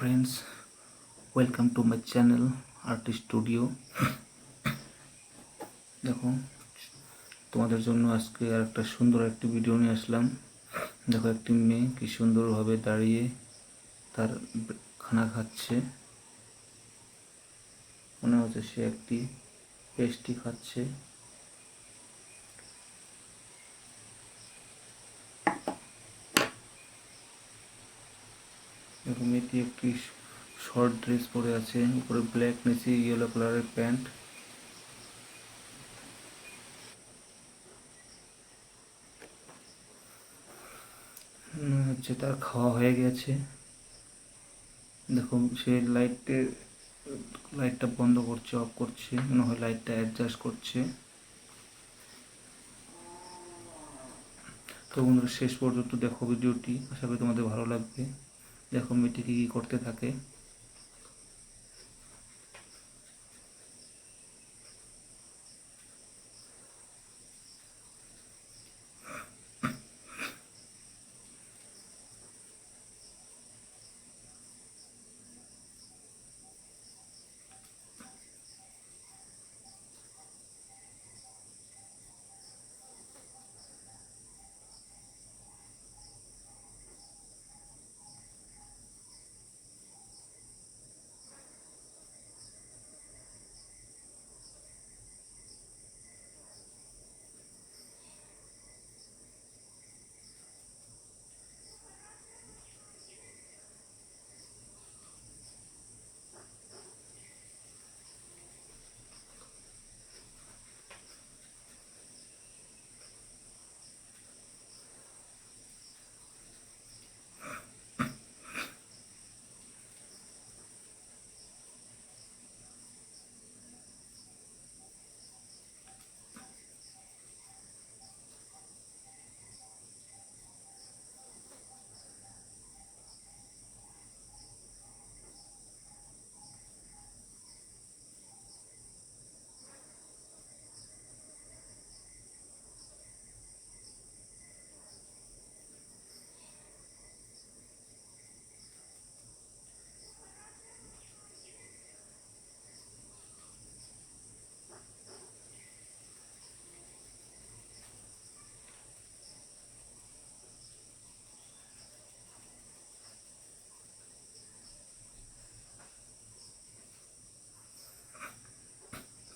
friends, welcome to my channel Art Studio। দেখো তোমাদের জন্য আজকে আর একটা সুন্দর একটি ভিডিও নিয়ে আসলাম। দেখো একটি মেয়ে কি সুন্দরভাবে দাঁড়িয়ে তার খানা খাচ্ছে, মনে হচ্ছে সে একটি পেস্ট্রি খাচ্ছে। দেখো মেয়েটি একটি শর্ট ড্রেস পরে আছে, উপরে ব্ল্যাক নিচে ইয়েলো কালারের প্যান্ট। মনে হচ্ছে তার খাওয়া হয়ে গেছে। দেখো সে লাইটটা বন্ধ করছে, অফ করছে, মনে হয় লাইটটা অ্যাডজাস্ট করছে। তো বন্ধুরা শেষ পর্যন্ত দেখো ভিডিওটি, আশা করি তোমাদের ভালো লাগবে। দেখো মেয়েটি কী করতে থাকে।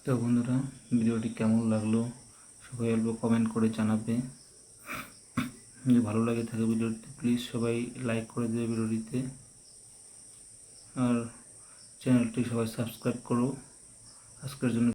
তো বন্ধুরা ভিডিওটি কেমন লাগলো সবাই অল্প কমেন্ট করে জানাবে। যদি ভালো লাগে থাকে ভিডিওটি প্লিজ সবাই লাইক করে দেবে ভিডিওটিতে, আর চ্যানেলটি সবাই সাবস্ক্রাইব করো। আজকের জন্য